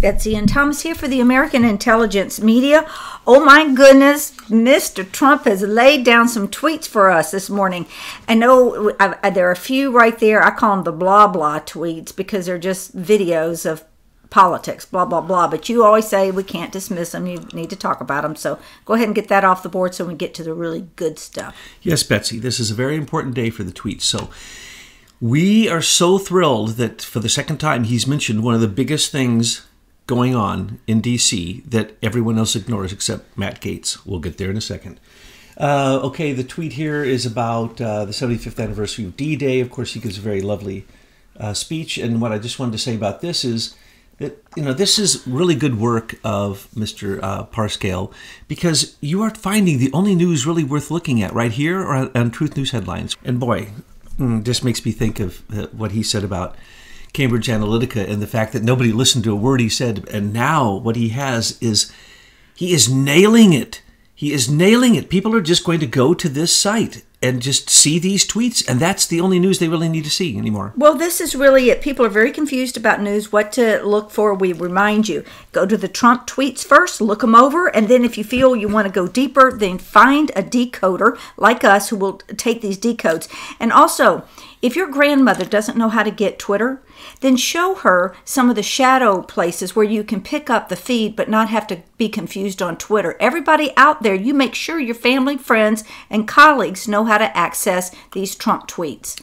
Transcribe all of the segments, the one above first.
Betsy and Thomas here for the American Intelligence Media. Oh my goodness, Mr. Trump has laid down some tweets for us this morning. I know there are a few right there. I call them the blah blah tweets because they're just videos of politics, blah blah blah. But you always say we can't dismiss them. You need to talk about them. So go ahead and get that off the board so we get to the really good stuff. Yes, Betsy, this is a very important day for the tweets. So we are so thrilled that for the second time he's mentioned one of the biggest things going on in D.C. that everyone else ignores except Matt Gaetz. We'll get there in a second. Okay, the tweet here is about the 75th anniversary of D-Day. Of course, he gives a very lovely speech. And what I just wanted to say about this is that, this is really good work of Mr. Parscale, because you are finding the only news really worth looking at right here or on Truth News Headlines. And boy, just makes me think of what he said about Cambridge Analytica and the fact that nobody listened to a word he said. And now what he has is, he is nailing it. He is nailing it. People are just going to go to this site and just see these tweets, and that's the only news they really need to see anymore. Well, this is really it. People are very confused about news, what to look for. We remind you, go to the Trump tweets first, look them over, and then if you feel you want to go deeper, then find a decoder like us who will take these decodes. And also, if your grandmother doesn't know how to get Twitter, then show her some of the shadow places where you can pick up the feed but not have to be confused on Twitter. Everybody out there, you make sure your family, friends, and colleagues know how to access these Trump tweets.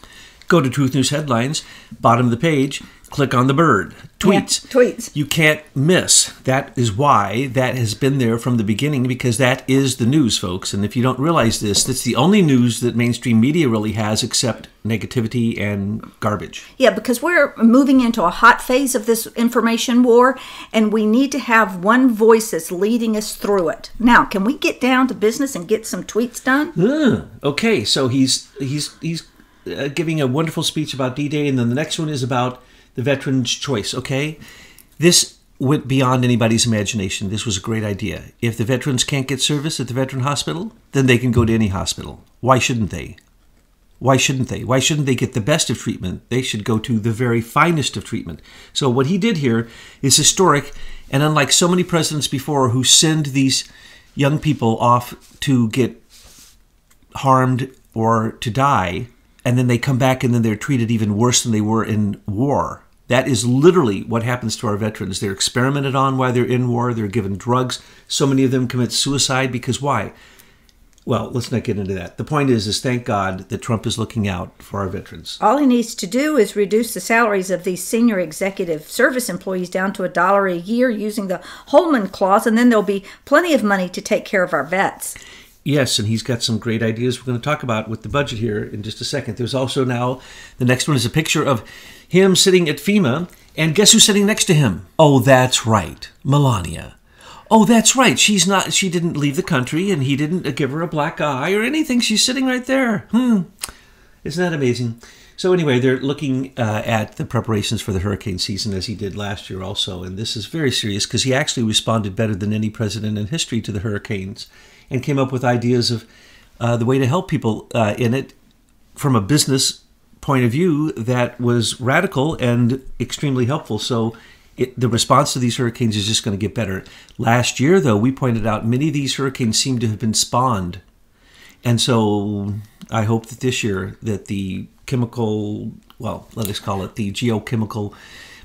Go to Truth News Headlines, bottom of the page, click on the bird. Tweets. Yeah, tweets. You can't miss. That is why that has been there from the beginning, because that is the news, folks. And if you don't realize this, that's the only news that mainstream media really has except negativity and garbage. Yeah, because we're moving into a hot phase of this information war, and we need to have one voice that's leading us through it. Now, can we get down to business and get some tweets done? Okay, so he's giving a wonderful speech about D-Day, and then the next one is about the veteran's choice, okay? This went beyond anybody's imagination. This was a great idea. If the veterans can't get service at the veteran hospital, then they can go to any hospital. Why shouldn't they? Why shouldn't they? Why shouldn't they get the best of treatment? They should go to the very finest of treatment. So what he did here is historic, and unlike so many presidents before who send these young people off to get harmed or to die, and then they come back and then they're treated even worse than they were in war. That is literally what happens to our veterans. They're experimented on while they're in war. They're given drugs. So many of them commit suicide because why? Well, let's not get into that. The point is thank God that Trump is looking out for our veterans. All he needs to do is reduce the salaries of these senior executive service employees down to $1 a year using the Holman Clause, and then there'll be plenty of money to take care of our vets. Yes, and he's got some great ideas we're going to talk about with the budget here in just a second. There's also now, the next one is a picture of him sitting at FEMA, and guess who's sitting next to him? Oh, that's right, Melania. Oh, that's right, she didn't leave the country, and he didn't give her a black eye or anything. She's sitting right there. Isn't that amazing? So anyway, they're looking at the preparations for the hurricane season, as he did last year also, and this is very serious because he actually responded better than any president in history to the hurricanes, and came up with ideas of the way to help people in it from a business point of view that was radical and extremely helpful. So the response to these hurricanes is just going to get better. Last year, though, we pointed out many of these hurricanes seem to have been spawned. And so I hope that this year that the chemical, well, let us call it the geochemical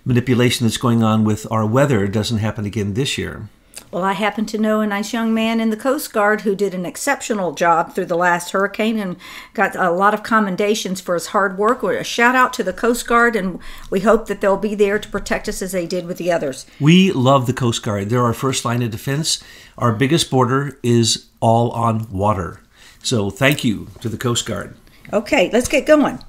manipulation that's going on with our weather doesn't happen again this year. Well, I happen to know a nice young man in the Coast Guard who did an exceptional job through the last hurricane and got a lot of commendations for his hard work. A shout out to the Coast Guard, and we hope that they'll be there to protect us as they did with the others. We love the Coast Guard. They're our first line of defense. Our biggest border is all on water. So thank you to the Coast Guard. Okay, let's get going.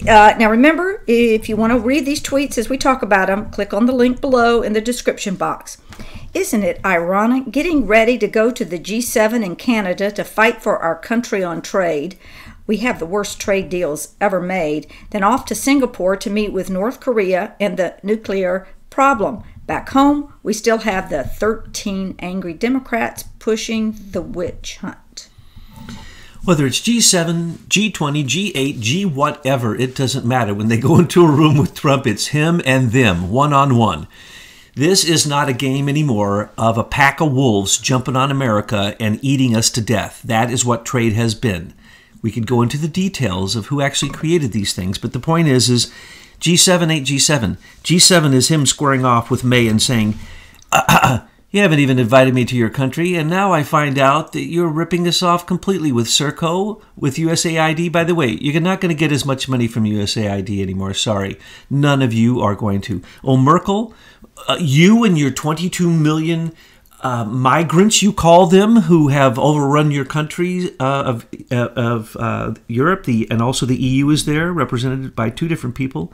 Now remember, if you want to read these tweets as we talk about them, click on the link below in the description box. Isn't it ironic, getting ready to go to the G7 in Canada to fight for our country on trade? We have the worst trade deals ever made. Then off to Singapore to meet with North Korea and the nuclear problem. Back home, we still have the 13 angry Democrats pushing the witch hunt. Whether it's G7, G20, G8, G whatever, it doesn't matter. When they go into a room with Trump, it's him and them, one-on-one. This is not a game anymore of a pack of wolves jumping on America and eating us to death. That is what trade has been. We could go into the details of who actually created these things, but the point is G7 ain't G7. G7 is him squaring off with May and saying, you haven't even invited me to your country, and now I find out that you're ripping us off completely with Serco, with USAID. By the way, you're not going to get as much money from USAID anymore. Sorry. None of you are going to. Oh, Merkel, you and your 22 million migrants, you call them, who have overrun your country of Europe, and also the EU is there, represented by two different people.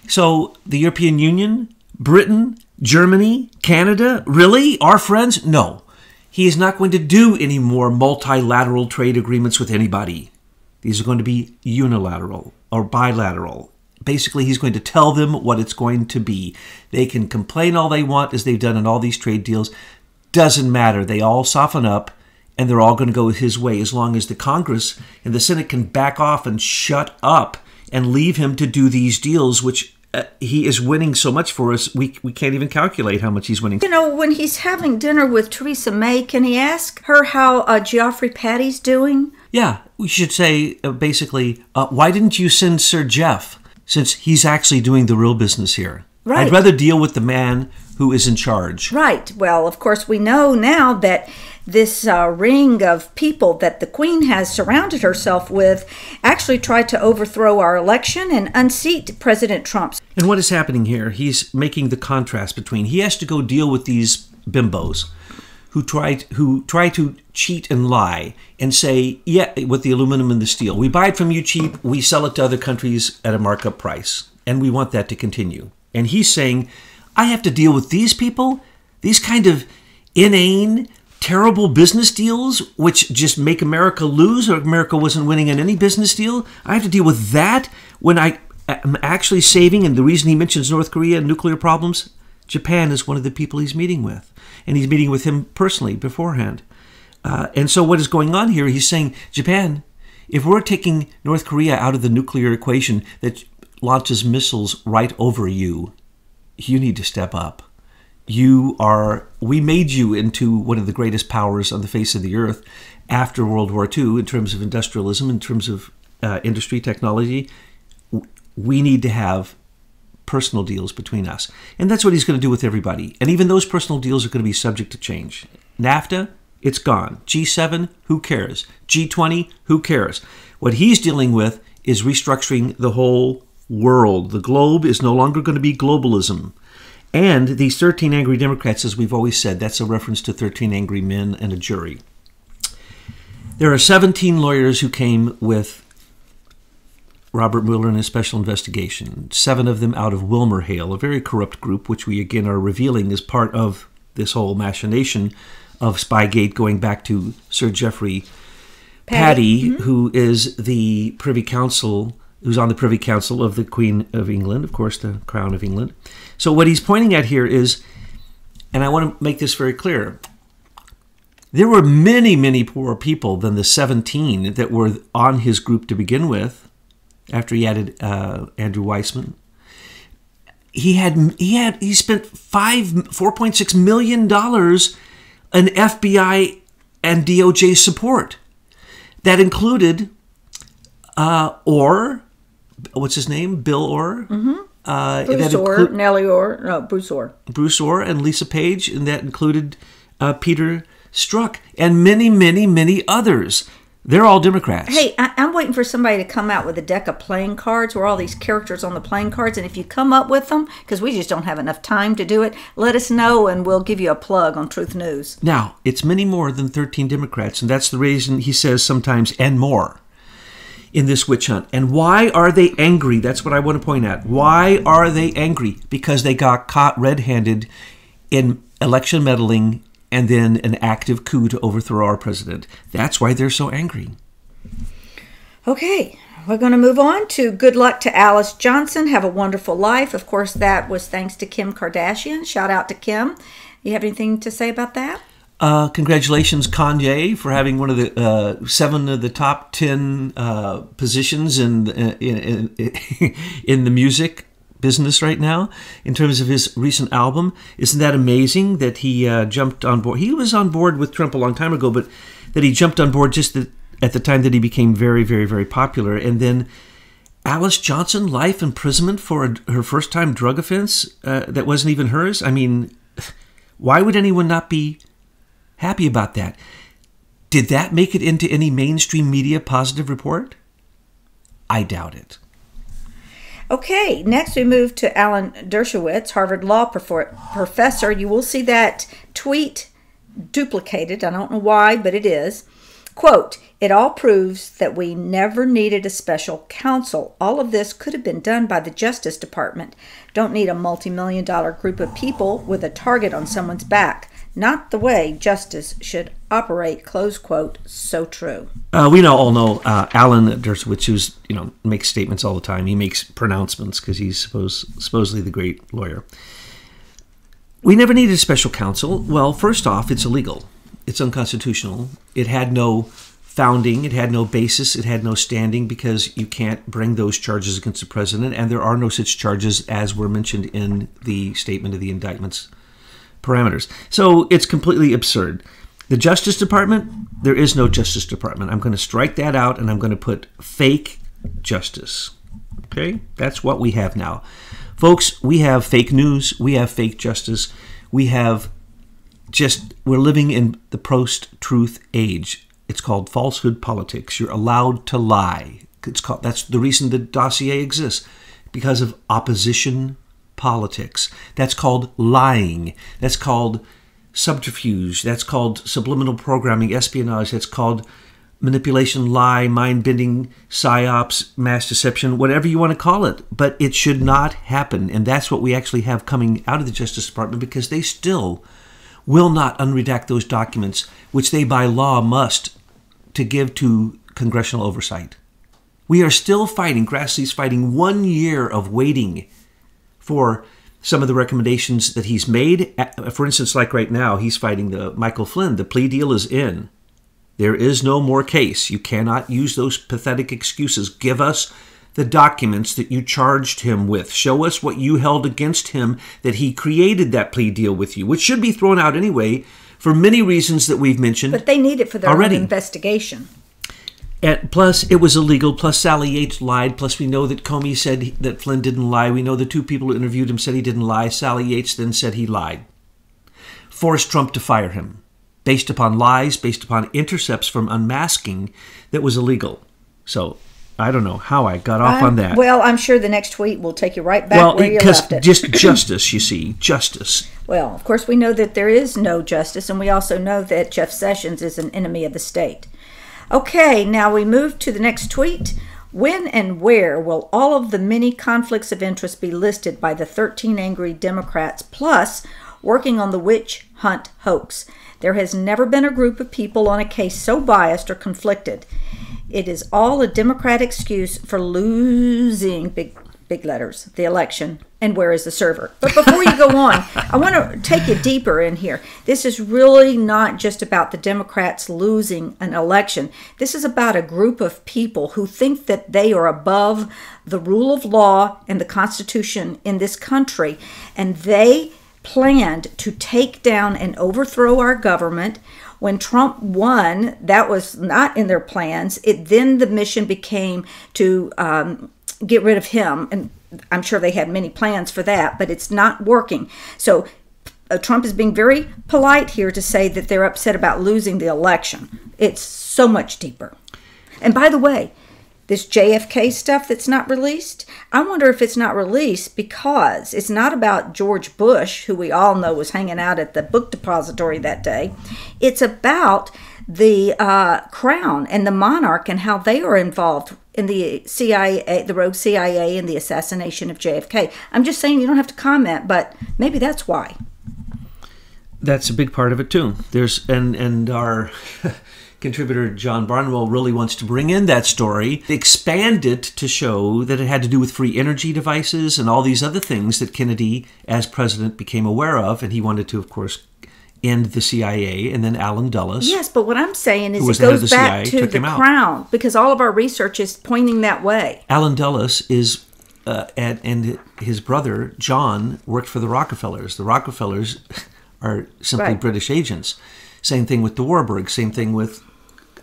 So the European Union, Britain, Germany, Canada, really? Our friends? No. He is not going to do any more multilateral trade agreements with anybody. These are going to be unilateral or bilateral. Basically, he's going to tell them what it's going to be. They can complain all they want, as they've done in all these trade deals. Doesn't matter. They all soften up, and they're all going to go his way as long as the Congress and the Senate can back off and shut up and leave him to do these deals, which he is winning so much for us, we can't even calculate how much he's winning. You know, when he's having dinner with Theresa May, can he ask her how Geoffrey Patty's doing? Yeah, we should say, basically, why didn't you send Sir Jeff, since he's actually doing the real business here? Right. I'd rather deal with the man who is in charge. Right. Well, of course, we know now that this ring of people that the Queen has surrounded herself with actually tried to overthrow our election and unseat President Trump. And what is happening here? He's making the contrast between, he has to go deal with these bimbos who try to cheat and lie and say, yeah, with the aluminum and the steel, we buy it from you cheap, we sell it to other countries at a markup price, and we want that to continue. And he's saying, I have to deal with these people, these kind of inane, terrible business deals, which just make America lose, or America wasn't winning in any business deal. I have to deal with that when I am actually saving, and the reason he mentions North Korea and nuclear problems, Japan is one of the people he's meeting with. And he's meeting with him personally beforehand. And so what is going on here, he's saying, Japan, if we're taking North Korea out of the nuclear equation that launches missiles right over you, you need to step up. We made you into one of the greatest powers on the face of the earth after World War II in terms of industrialism, in terms of industry technology. We need to have personal deals between us. And that's what he's going to do with everybody. And even those personal deals are going to be subject to change. NAFTA, it's gone. G7, who cares? G20, who cares? What he's dealing with is restructuring the whole world. The globe is no longer going to be globalism. And these 13 angry Democrats, as we've always said, that's a reference to 13 angry men and a jury. There are 17 lawyers who came with Robert Mueller in his special investigation, 7 of them out of WilmerHale, a very corrupt group, which we again are revealing is part of this whole machination of Spygate going back to Sir Geoffrey Patty, who is the Privy Council, who's on the Privy Council of the Queen of England, of course, the Crown of England. So what he's pointing at here is, and I want to make this very clear, there were many, many poorer people than the 17 that were on his group to begin with, after he added Andrew Weissman. He spent $4.6 million in FBI and DOJ support. That included Orr, what's his name? Bill Orr? Bruce Orr, Nellie Orr, no, Bruce Orr. Bruce Orr and Lisa Page, and that included Peter Strzok and many, many, many others. They're all Democrats. Hey, I'm waiting for somebody to come out with a deck of playing cards where all these characters on the playing cards, and if you come up with them, because we just don't have enough time to do it, let us know and we'll give you a plug on Truth News. Now, it's many more than 13 Democrats, and that's the reason he says sometimes, and more, in this witch hunt. And why are they angry? That's what I want to point out. Why are they angry? Because they got caught red-handed in election meddling and then an active coup to overthrow our president. That's why they're so angry. Okay, we're going to move on to good luck to Alice Johnson. Have a wonderful life. Of course, that was thanks to Kim Kardashian. Shout out to Kim. You have anything to say about that? Congratulations, Kanye, for having one of the 7 of the top 10 positions in the music business right now in terms of his recent album. Isn't that amazing that he jumped on board? He was on board with Trump a long time ago, but that he jumped on board just at the time that he became very, very, very popular. And then Alice Johnson, life imprisonment for her first-time drug offense that wasn't even hers. I mean, why would anyone not be happy about that? Did that make it into any mainstream media positive report? I doubt it. Okay, next we move to Alan Dershowitz, Harvard Law professor. You will see that tweet duplicated. I don't know why, but it is. Quote, "It all proves that we never needed a special counsel. All of this could have been done by the Justice Department. Don't need a multi-million-dollar group of people with a target on someone's back. Not the way justice should operate," close quote. So true. We all know Alan Dershowitz, who's, makes statements all the time. He makes pronouncements because he's supposedly the great lawyer. We never needed a special counsel. Well, first off, it's illegal. It's unconstitutional. It had no founding. It had no basis. It had no standing because you can't bring those charges against the president, and there are no such charges as were mentioned in the statement of the indictment's parameters. So it's completely absurd. The Justice Department, there is no Justice Department. I'm going to strike that out, and I'm going to put fake justice. Okay? That's what we have now. Folks, we have fake news. We have fake justice. We're living in the post-truth age. It's called falsehood politics. You're allowed to lie. That's the reason the dossier exists, because of opposition politics. That's called lying. That's called subterfuge. That's called subliminal programming, espionage. That's called manipulation, lie, mind-bending, psyops, mass deception, whatever you want to call it. But it should not happen. And that's what we actually have coming out of the Justice Department, because they still will not unredact those documents, which they by law must, to give to congressional oversight. We are still fighting, Grassley's fighting 1 year of waiting for some of the recommendations that he's made. For instance, like right now, he's fighting the Michael Flynn. The plea deal is in. There is no more case. You cannot use those pathetic excuses. Give us the documents that you charged him with. Show us what you held against him, that he created that plea deal with you, which should be thrown out anyway for many reasons that we've mentioned. But they need it for their own investigation. And plus, it was illegal. Plus, Sally Yates lied. Plus, we know that Comey said that Flynn didn't lie. We know the two people who interviewed him said he didn't lie. Sally Yates then said he lied. Forced Trump to fire him, based upon lies, based upon intercepts from unmasking that was illegal. So I don't know how I got off on that. Well, I'm sure the next tweet will take you right back where you left it. Just justice, you see, justice. Well, of course, we know that there is no justice, and we also know that Jeff Sessions is an enemy of the state. Okay, now we move to the next tweet. When and where will all of the many conflicts of interest be listed by the 13 angry Democrats, plus working on the witch hunt hoax? There has never been a group of people on a case so biased or conflicted. It is all a Democrat excuse for losing, big letters, the election. And where is the server? But before you go on, I want to take you deeper in here. This is really not just about the Democrats losing an election. This is about a group of people who think that they are above the rule of law and the Constitution in this country. And they planned to take down and overthrow our government. When Trump won, that was not in their plans. Then the mission became to get rid of him. And I'm sure they had many plans for that, but it's not working. So Trump is being very polite here to say that they're upset about losing the election. It's so much deeper. And by the way, this JFK stuff that's not released, I wonder if it's not released because it's not about George Bush, who we all know was hanging out at the book depository that day. It's about the crown and the monarch and how they are involved in the CIA, the rogue CIA, and the assassination of JFK. I'm just saying you don't have to comment, but maybe that's why. That's a big part of it too. And our contributor John Barnwell really wants to bring in that story, expand it to show that it had to do with free energy devices and all these other things that Kennedy, as president, became aware of, and he wanted to, of course, end the CIA, and then Alan Dulles. Yes, but what I'm saying is it goes back to the crown, because all of our research is pointing that way. Alan Dulles is and his brother, John, worked for the Rockefellers. The Rockefellers are simply Right. British agents. Same thing with the Warburg. Same thing with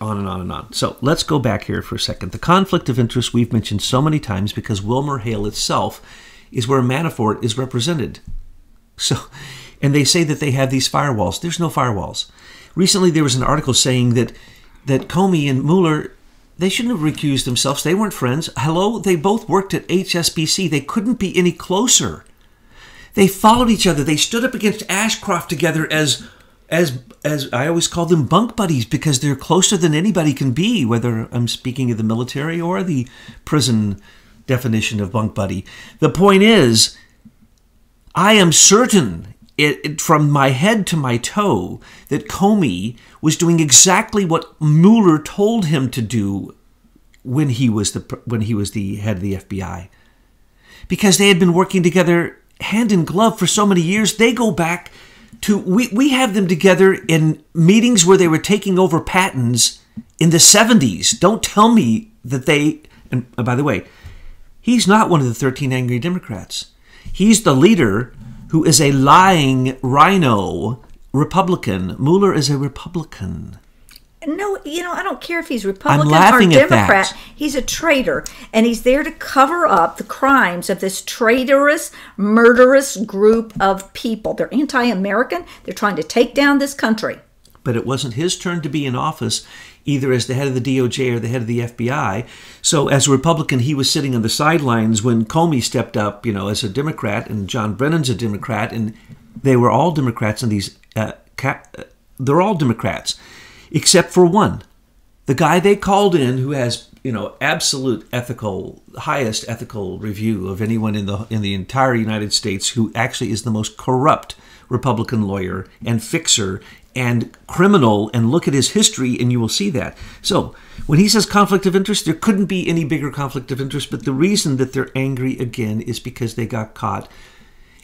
on and on and on. So let's go back here for a second. The conflict of interest we've mentioned so many times because Wilmer Hale itself is where Manafort is represented. So, and they say that they have these firewalls. There's no firewalls. Recently, there was an article saying that Comey and Mueller, they shouldn't have recused themselves. They weren't friends. Hello? They both worked at HSBC. They couldn't be any closer. They followed each other. They stood up against Ashcroft together as I always call them bunk buddies because they're closer than anybody can be, whether I'm speaking of the military or the prison definition of bunk buddy. The point is, I am certain from my head to my toe that Comey was doing exactly what Mueller told him to do when he was the head of the FBI, because they had been working together hand in glove for so many years. They go back to we have them together in meetings where they were taking over patents in the 70s. Don't tell me that they. And by the way, he's not one of the 13 angry Democrats. He's the leader who is a lying rhino Republican. Mueller is a Republican. No, I don't care if he's Republican or laughing at Democrat. that. He's a traitor, and he's there to cover up the crimes of this traitorous, murderous group of people. They're anti-American. They're trying to take down this country. But it wasn't his turn to be in office, either as the head of the DOJ or the head of the FBI. So as a Republican, he was sitting on the sidelines when Comey stepped up, as a Democrat, and John Brennan's a Democrat, and they were all Democrats in these. They're all Democrats, except for one, the guy they called in, who has absolute highest ethical review of anyone in the entire United States, who actually is the most corrupt Republican lawyer and fixer and criminal, and look at his history and you will see that. So when he says conflict of interest, there couldn't be any bigger conflict of interest, but the reason that they're angry again is because they got caught.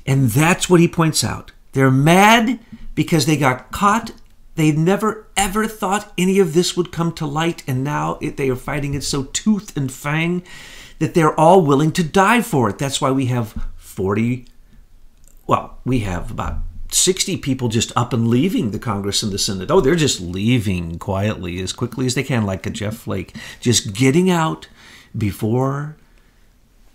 And that's what he points out. They're mad because they got caught. They never ever thought any of this would come to light, and now they are fighting it so tooth and fang that they're all willing to die for it. That's why we have we have about 60 people just up and leaving the Congress and the Senate. Oh, they're just leaving quietly as quickly as they can, like a Jeff Flake, just getting out before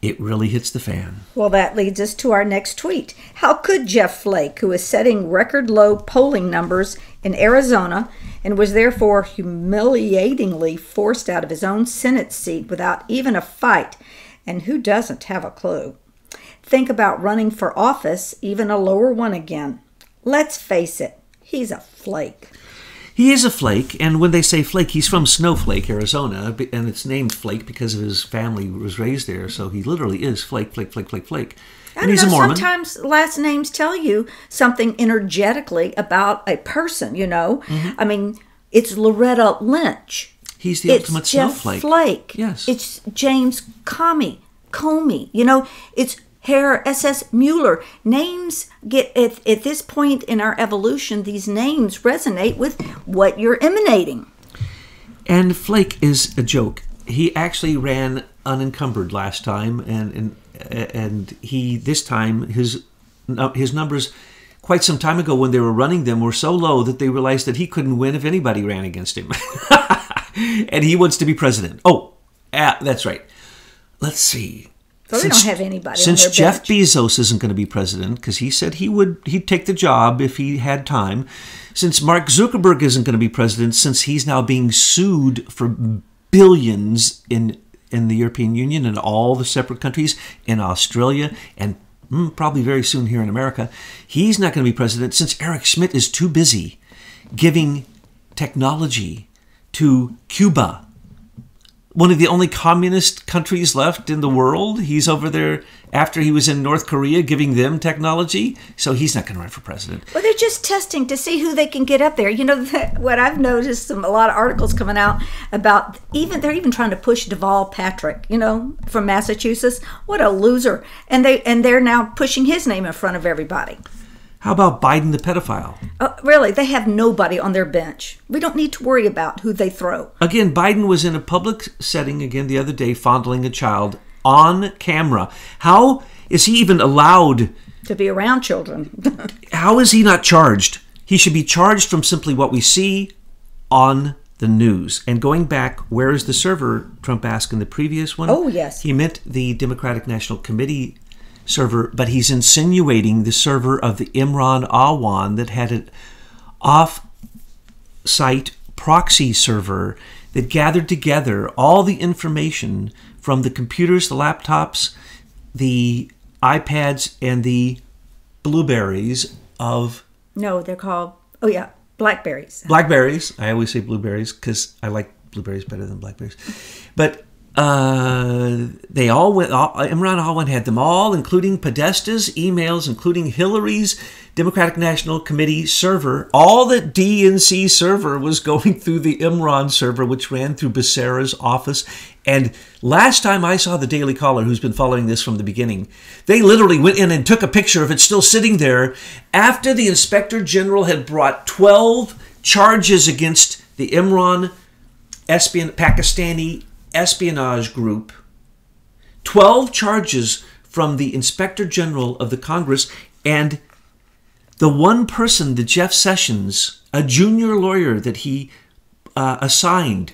it really hits the fan. Well, that leads us to our next tweet. How could Jeff Flake, who is setting record low polling numbers in Arizona and was therefore humiliatingly forced out of his own Senate seat without even a fight, and who doesn't have a clue, think about running for office, even a lower one again? Let's face it, he's a flake. He is a flake, and when they say flake, he's from Snowflake, Arizona, and it's named Flake because of his family was raised there, so he literally is Flake, Flake, Flake, Flake, Flake. And he's a Mormon. Sometimes last names tell you something energetically about a person, Mm-hmm. I mean, it's Loretta Lynch. He's the ultimate snowflake. It's Jeff Flake. Yes. It's James Comey. It's Herr S.S. Mueller. Names get, at this point in our evolution, these names resonate with what you're emanating. And Flake is a joke. He actually ran unencumbered last time, and he this time his numbers quite some time ago when they were running them were so low that they realized that he couldn't win if anybody ran against him. And he wants to be president. Oh, that's right. Let's see. So they don't have anybody Since on their Jeff bench. Bezos isn't going to be president, because he said he'd take the job if he had time. Since Mark Zuckerberg isn't going to be president, since he's now being sued for billions in the European Union and all the separate countries, in Australia, and probably very soon here in America, he's not going to be president. Since Eric Schmidt is too busy giving technology to Cuba, one of the only communist countries left in the world. He's over there after he was in North Korea giving them technology. So he's not going to run for president. Well, they're just testing to see who they can get up there. What I've noticed, a lot of articles coming out about, they're even trying to push Deval Patrick, from Massachusetts. What a loser. And they're now pushing his name in front of everybody. How about Biden the pedophile? Really, they have nobody on their bench. We don't need to worry about who they throw. Again, Biden was in a public setting again the other day fondling a child. on camera. How is he even allowed to be around children? How is he not charged? He should be charged from simply what we see on the news. And going back, where is the server, Trump asked in the previous one? Oh, yes. He meant the Democratic National Committee server, but he's insinuating the server of the Imran Awan that had an off-site proxy server that gathered together all the information from the computers, the laptops, the iPads, and the Blueberries of... No, they're called, oh yeah, Blackberries. Blackberries. I always say blueberries because I like blueberries better than blackberries. But they all went, Imran Awan had them all, including Podesta's emails, including Hillary's Democratic National Committee server. All the DNC server was going through the Imran server, which ran through Becerra's office. And last time I saw the Daily Caller, who's been following this from the beginning, they literally went in and took a picture of it still sitting there after the Inspector General had brought 12 charges against the Imran Pakistani espionage group. 12 charges from the Inspector General of the Congress, and the one person, the Jeff Sessions, a junior lawyer that he assigned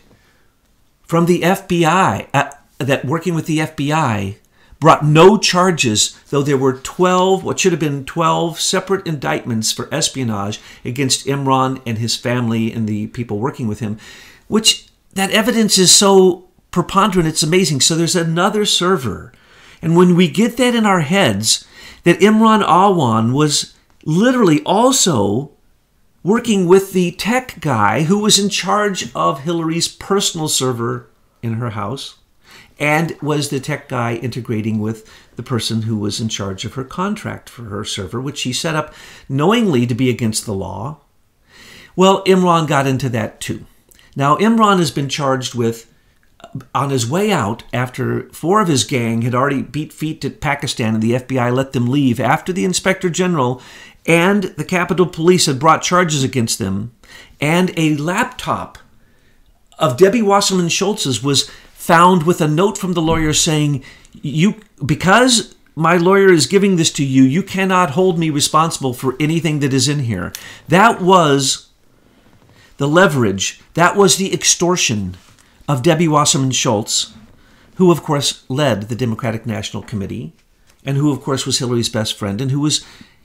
from the FBI, that working with the FBI, brought no charges, though there were 12, what should have been 12 separate indictments for espionage against Imran and his family and the people working with him, which that evidence is so preponderant, it's amazing. So there's another server. And when we get that in our heads, that Imran Awan was literally also working with the tech guy who was in charge of Hillary's personal server in her house, and was the tech guy integrating with the person who was in charge of her contract for her server, which she set up knowingly to be against the law. Well, Imran got into that too. Now, Imran has been charged with, on his way out, after 4 of his gang had already beat feet to Pakistan and the FBI let them leave, after the Inspector General and the Capitol Police had brought charges against them, and a laptop of Debbie Wasserman Schultz's was found with a note from the lawyer saying, because my lawyer is giving this to you, you cannot hold me responsible for anything that is in here. That was the leverage. That was the extortion of Debbie Wasserman Schultz, who, of course, led the Democratic National Committee, and who, of course, was Hillary's best friend, and who was,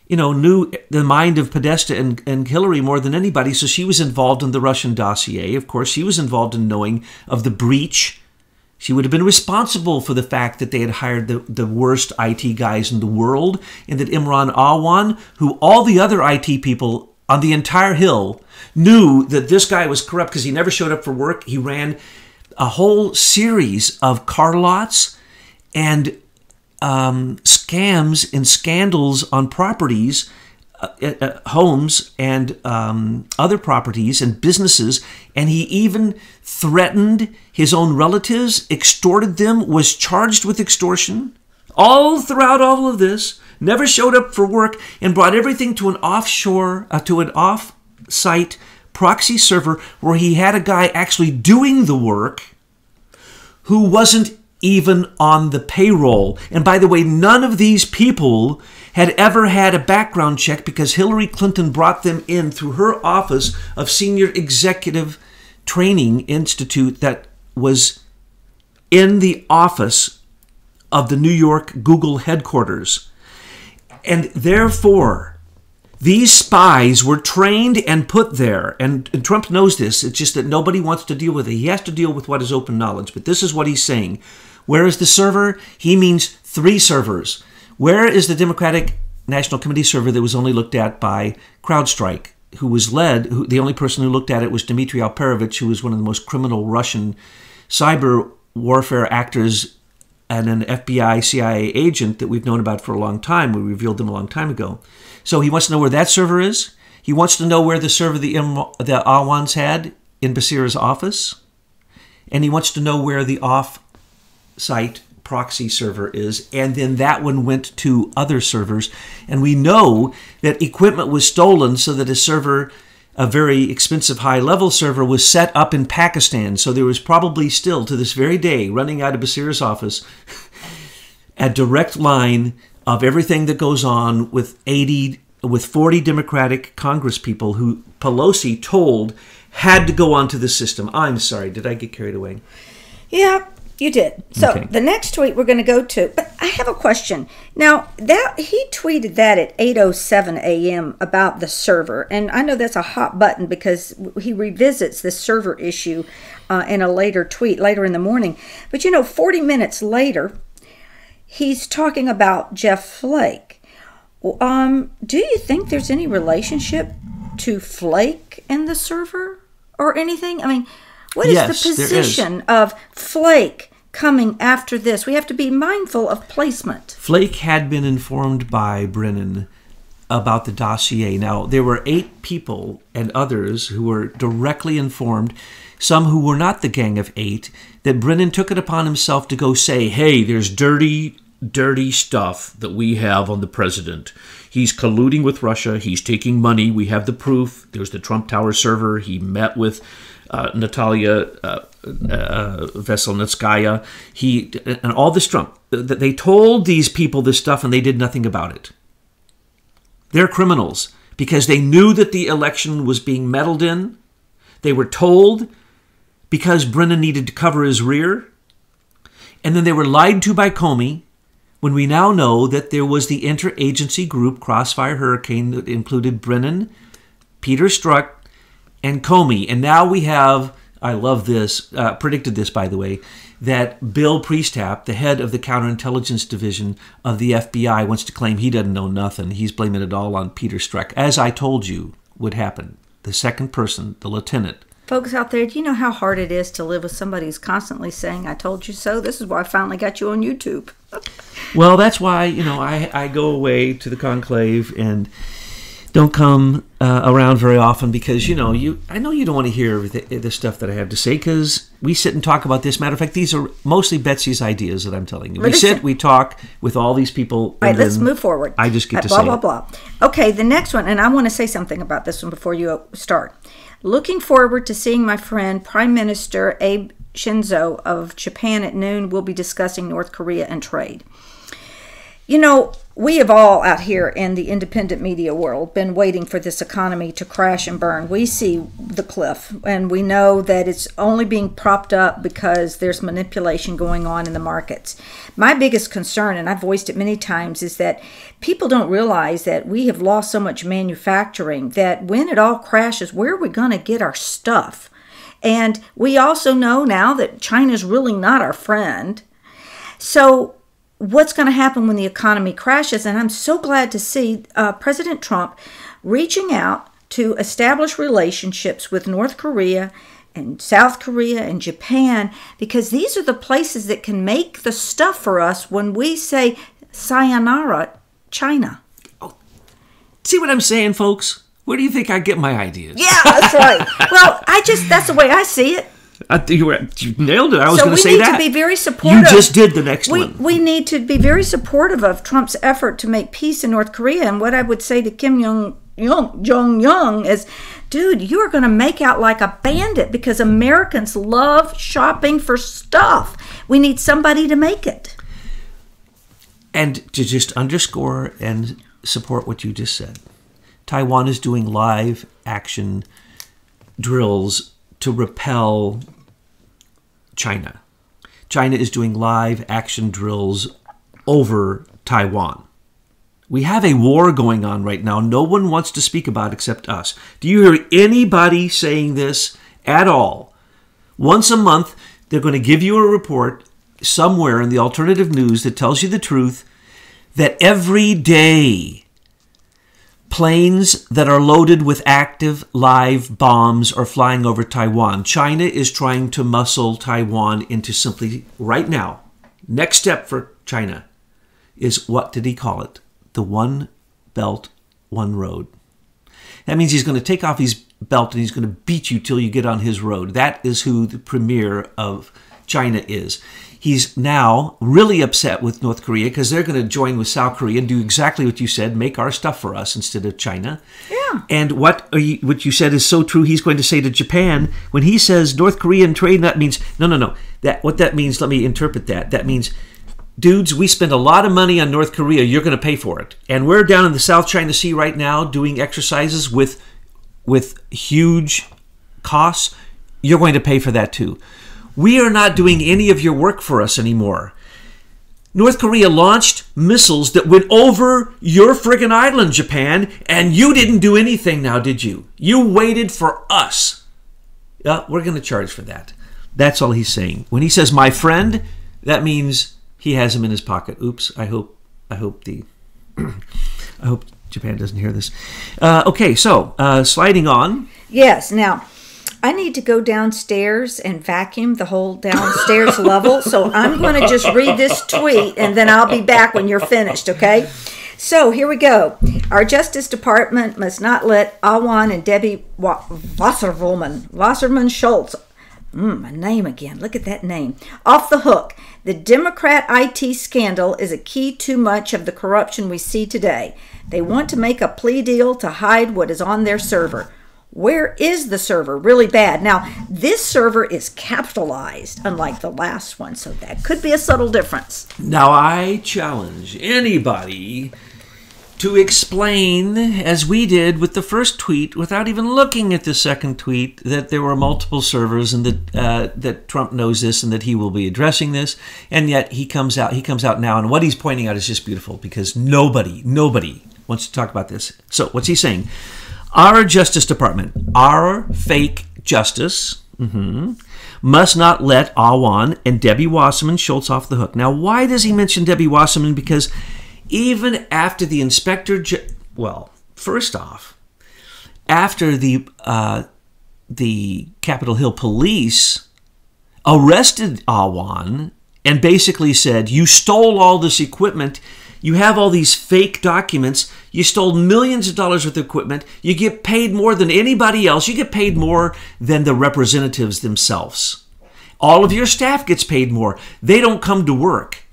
knew the mind of Podesta and Hillary more than anybody, so she was involved in the Russian dossier. Of course, she was involved in knowing of the breach. She would have been responsible for the fact that they had hired the worst IT guys in the world, and that Imran Awan, who all the other IT people on the entire Hill knew that this guy was corrupt because he never showed up for work. He ran a whole series of car lots and scams and scandals on properties, homes and other properties and businesses, and he even threatened his own relatives, extorted them, was charged with extortion. All throughout all of this, never showed up for work, and brought everything to an off-site proxy server where he had a guy actually doing the work who wasn't even on the payroll. And by the way, none of these people had ever had a background check because Hillary Clinton brought them in through her Office of Senior Executive Training Institute that was in the office of the New York Google headquarters. And therefore, these spies were trained and put there. And Trump knows this. It's just that nobody wants to deal with it. He has to deal with what is open knowledge. But this is what he's saying. Where is the server? He means 3 servers. Where is the Democratic National Committee server that was only looked at by CrowdStrike, who was the only person who looked at it was Dmitry Alperovitch, who was one of the most criminal Russian cyber warfare actors and an FBI, CIA agent that we've known about for a long time. We revealed them a long time ago. So he wants to know where that server is. He wants to know where the server the Awans had in Becerra's office. And he wants to know where the off-site proxy server is. And then that one went to other servers. And we know that equipment was stolen so that a server, a very expensive high-level server, was set up in Pakistan. So there was probably still, to this very day, running out of Becerra's office, a direct line of everything that goes on with 40 Democratic Congress people who Pelosi told had to go onto the system. I'm sorry, did I get carried away? Yeah, you did. So Okay. the next tweet we're going to go to, but I have a question. Now, that he tweeted that at 8:07 a.m. about the server, and I know that's a hot button because he revisits this server issue in a later tweet, later in the morning. But 40 minutes later, he's talking about Jeff Flake. Do you think there's any relationship to Flake and the server or anything? I mean, what is Yes, the there is. position of Flake coming after this? We have to be mindful of placement. Flake had been informed by Brennan about the dossier. Now, there were 8 people and others who were directly informed, some who were not the Gang of 8, that Brennan took it upon himself to go say, hey, there's dirty stuff that we have on the president. He's colluding with Russia. He's taking money. We have the proof. There's the Trump Tower server. He met with Natalia Veselnitskaya. And all this Trump. They told these people this stuff and they did nothing about it. They're criminals because they knew that the election was being meddled in. They were told because Brennan needed to cover his rear. And then they were lied to by Comey when we now know that there was the interagency group Crossfire Hurricane that included Brennan, Peter Strzok, and Comey. And now we have, I love this, predicted this by the way, that Bill Priestap, the head of the counterintelligence division of the FBI, wants to claim he doesn't know nothing. He's blaming it all on Peter Strzok, as I told you would happen. The second person, the lieutenant. Folks out there, do you know how hard it is to live with somebody who's constantly saying, I told you so? This is why I finally got you on YouTube. Well, that's why, I go away to the conclave and don't come around very often because, I know you don't want to hear the stuff that I have to say because we sit and talk about this. Matter of fact, these are mostly Betsy's ideas that I'm telling you. We talk with all these people. All right, let's move forward. I just get to blah, say blah, it. blah. Okay, the next one, and I want to say something about this one before you start. Looking forward to seeing my friend Prime Minister Abe Shinzo of Japan at noon. We'll be discussing North Korea and trade. We have all out here in the independent media world been waiting for this economy to crash and burn. We see the cliff, and we know that it's only being propped up because there's manipulation going on in the markets. My biggest concern, and I've voiced it many times, is that people don't realize that we have lost so much manufacturing that when it all crashes, where are we going to get our stuff? And we also know now that China's really not our friend. So what's going to happen when the economy crashes? And I'm so glad to see President Trump reaching out to establish relationships with North Korea and South Korea and Japan, because these are the places that can make the stuff for us when we say sayonara, China. Oh, see what I'm saying, folks? Where do you think I get my ideas? Yeah, that's right. Well, that's the way I see it. You nailed it. I was going to say that. So we need to be very supportive. You just did the next one. We need to be very supportive of Trump's effort to make peace in North Korea. And what I would say to Kim Jong-un is, dude, you are going to make out like a bandit because Americans love shopping for stuff. We need somebody to make it. And to just underscore and support what you just said, Taiwan is doing live action drills to repel China. China is doing live action drills over Taiwan. We have a war going on right now. No one wants to speak about it except us. Do you hear anybody saying this at all? Once a month, they're going to give you a report somewhere in the alternative news that tells you the truth that every day planes that are loaded with active live bombs are flying over Taiwan. China is trying to muscle Taiwan into simply, right now, next step for China is, what did he call it? The One Belt, One Road. That means he's going to take off his belt and he's going to beat you till you get on his road. That is who the premier of China is. He's now really upset with North Korea because they're going to join with South Korea and do exactly what you said, make our stuff for us instead of China. Yeah. And what you said is so true. He's going to say to Japan, when he says North Korean trade, that means, no. What that means, let me interpret that. That means dudes, we spend a lot of money on North Korea. You're going to pay for it. And we're down in the South China Sea right now doing exercises with huge costs. You're going to pay for that too. We are not doing any of your work for us anymore. North Korea launched missiles that went over your friggin' island, Japan, and you didn't do anything now, did you? You waited for us. We're going to charge for that. That's all he's saying. When he says, my friend, that means he has him in his pocket. Oops, I hope I hope Japan doesn't hear this. Okay, so sliding on. Yes, now I need to go downstairs and vacuum the whole downstairs level. So I'm going to just read this tweet and then I'll be back when you're finished, okay? So here we go. Our Justice Department must not let Awan and Debbie Wasserman Schultz, my name again, look at that name, off the hook. The Democrat IT scandal is a key to much of the corruption we see today. They want to make a plea deal to hide what is on their server. Where is the server? Really bad. Now, this server is capitalized, unlike the last one, so that could be a subtle difference. Now, I challenge anybody to explain, as we did with the first tweet, without even looking at the second tweet, that there were multiple servers and that Trump knows this and that he will be addressing this. And yet he comes out now, and what he's pointing out is just beautiful because nobody wants to talk about this. So what's he saying? Our Justice Department, our fake justice, must not let Awan and Debbie Wasserman Schultz off the hook. Now, why does he mention Debbie Wasserman? Because even after the first off, after the Capitol Hill police arrested Awan and basically said, you stole all this equipment, you have all these fake documents, you stole millions of dollars worth of equipment, you get paid more than anybody else, you get paid more than the representatives themselves. All of your staff gets paid more. They don't come to work.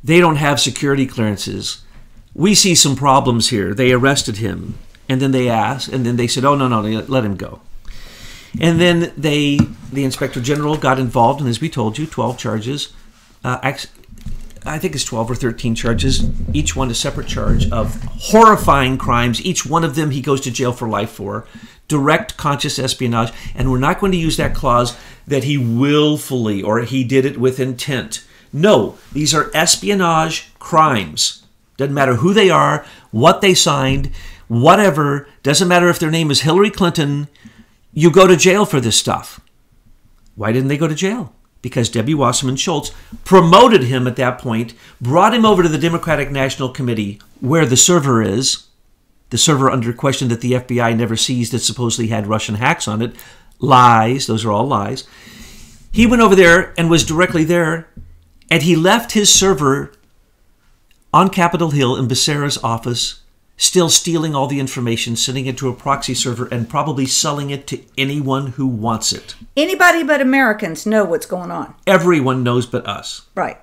They don't have security clearances. We see some problems here. They arrested him. And then they asked, and then they said, oh, no, let him go. And then the Inspector General got involved, and as we told you, 12 charges. I think it's 12 or 13 charges, each one a separate charge of horrifying crimes. Each one of them he goes to jail for life for. Direct conscious espionage. And we're not going to use that clause that he willfully or he did it with intent. No, these are espionage crimes. Doesn't matter who they are, what they signed, whatever. Doesn't matter if their name is Hillary Clinton. You go to jail for this stuff. Why didn't they go to jail? Because Debbie Wasserman Schultz promoted him at that point, brought him over to the Democratic National Committee, where the server is, the server under question that the FBI never sees that supposedly had Russian hacks on it. Lies. Those are all lies. He went over there and was directly there, and he left his server on Capitol Hill in Becerra's office, still stealing all the information, sending it to a proxy server, and probably selling it to anyone who wants it. Anybody but Americans know what's going on. Everyone knows but us. Right.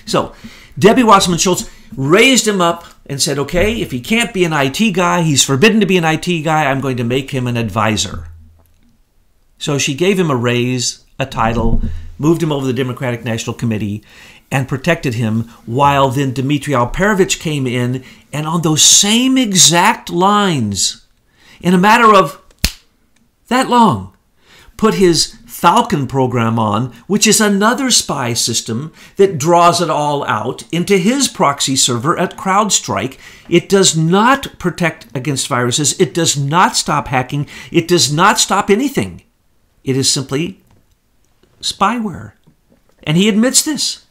So Debbie Wasserman Schultz raised him up and said, okay, if he can't be an IT guy, he's forbidden to be an IT guy, I'm going to make him an advisor. So she gave him a raise, a title, moved him over to the Democratic National Committee, and protected him, while then Dmitry Alperovitch came in and on those same exact lines, in a matter of that long, put his Falcon program on, which is another spy system that draws it all out into his proxy server at CrowdStrike. It does not protect against viruses. It does not stop hacking. It does not stop anything. It is simply spyware. And he admits this.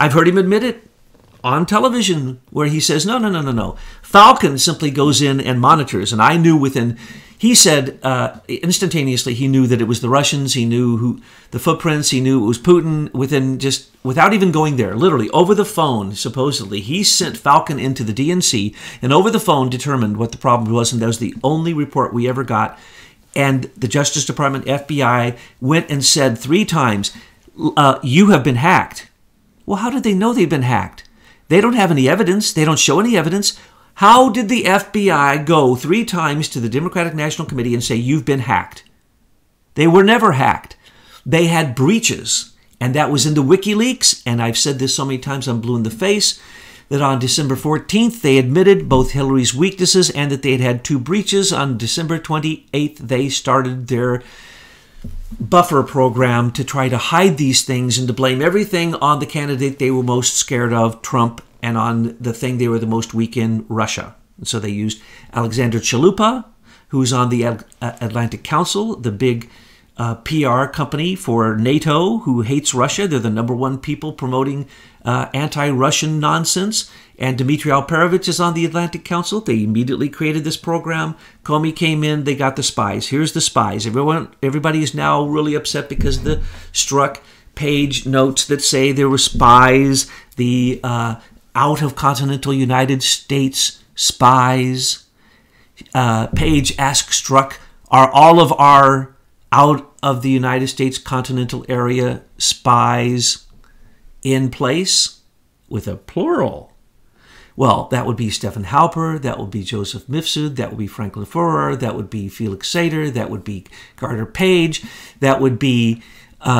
I've heard him admit it on television where he says, no. Falcon simply goes in and monitors. And I knew he said instantaneously he knew that it was the Russians. He knew the footprints. He knew it was Putin without even going there. Literally over the phone, supposedly, he sent Falcon into the DNC and over the phone determined what the problem was. And that was the only report we ever got. And the Justice Department, FBI, went and said 3 times, you have been hacked. Well, how did they know they'd been hacked? They don't have any evidence. They don't show any evidence. How did the FBI go 3 times to the Democratic National Committee and say, you've been hacked? They were never hacked. They had breaches. And that was in the WikiLeaks, and I've said this so many times I'm blue in the face, that on December 14th, they admitted both Hillary's weaknesses and that they had had 2 breaches. On December 28th, they started their buffer program to try to hide these things and to blame everything on the candidate they were most scared of, Trump, and on the thing they were the most weak in, Russia. And so they used Alexander Chalupa, who's on the Atlantic Council, the big PR company for NATO, who hates Russia. They're the #1 people promoting anti-Russian nonsense. And Dmitry Alperovitch is on the Atlantic Council. They immediately created this program. Comey came in. They got the spies. Here's the spies. Everybody is now really upset because the Strzok page notes that say there were spies. The out of continental United States spies. Page asks Strzok, are all of our out of the United States continental area spies in place? With a plural. Well, that would be Stephen Halper, that would be Joseph Mifsud, that would be Franklin Foer, that would be Felix Sater, that would be Carter Page, that would be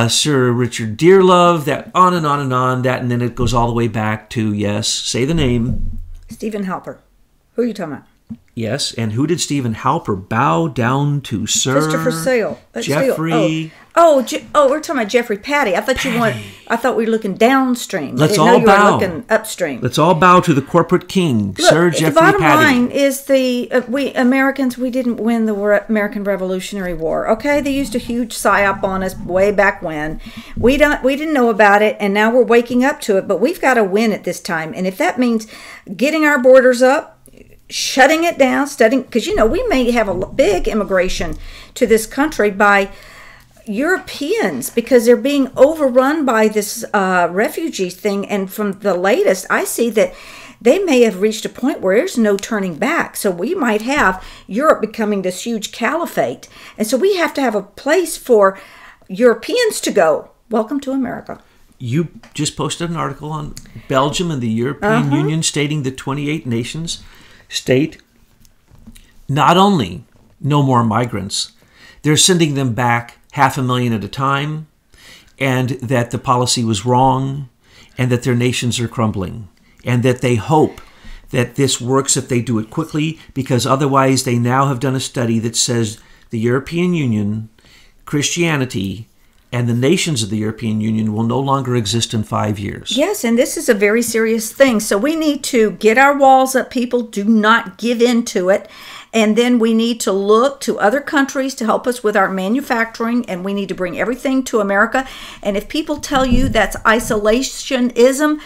Sir Richard Dearlove, that on and on and on, that, and then it goes all the way back to, yes, say the name. Stephen Halper. Who are you talking about? Yes, and who did Stephen Halper bow down to, sir? Christopher Sale. Jeffrey. We're talking about Jeffrey Patty. I thought we were looking downstream. Let's I didn't all know you bow. were looking upstream. Let's all bow to the corporate king, Look, Sir Jeffrey Patty. The bottom line is we Americans, we didn't win the American Revolutionary War. Okay, they used a huge psyop on us way back when. We didn't know about it, and now we're waking up to it. But we've got to win it this time, and if that means getting our borders up, shutting it down, studying, because we may have a big immigration to this country by Europeans because they're being overrun by this refugee thing. And from the latest, I see that they may have reached a point where there's no turning back. So we might have Europe becoming this huge caliphate. And so we have to have a place for Europeans to go. Welcome to America. You just posted an article on Belgium and the European Union stating that 28 nations state not only no more migrants, they're sending them back 500,000 at a time, and that the policy was wrong, and that their nations are crumbling, and that they hope that this works if they do it quickly, because otherwise they now have done a study that says the European Union, Christianity, and the nations of the European Union will no longer exist in 5 years. Yes, and this is a very serious thing. So we need to get our walls up, people. Do not give in to it. And then we need to look to other countries to help us with our manufacturing, and we need to bring everything to America. And if people tell you that's isolationism,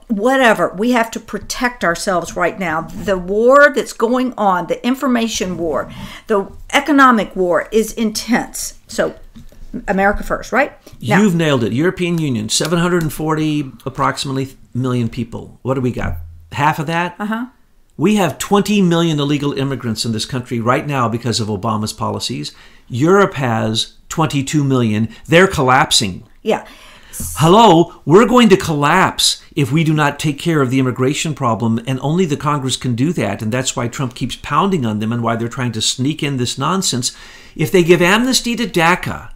whatever, we have to protect ourselves right now. The war that's going on, the information war, the economic war is intense. So America first, right? Now, you've nailed it. European Union, 740 approximately million people. What do we got? Half of that? We have 20 million illegal immigrants in this country right now because of Obama's policies. Europe has 22 million. They're collapsing. Yeah. Hello, we're going to collapse if we do not take care of the immigration problem, and only the Congress can do that, and that's why Trump keeps pounding on them and why they're trying to sneak in this nonsense. If they give amnesty to DACA,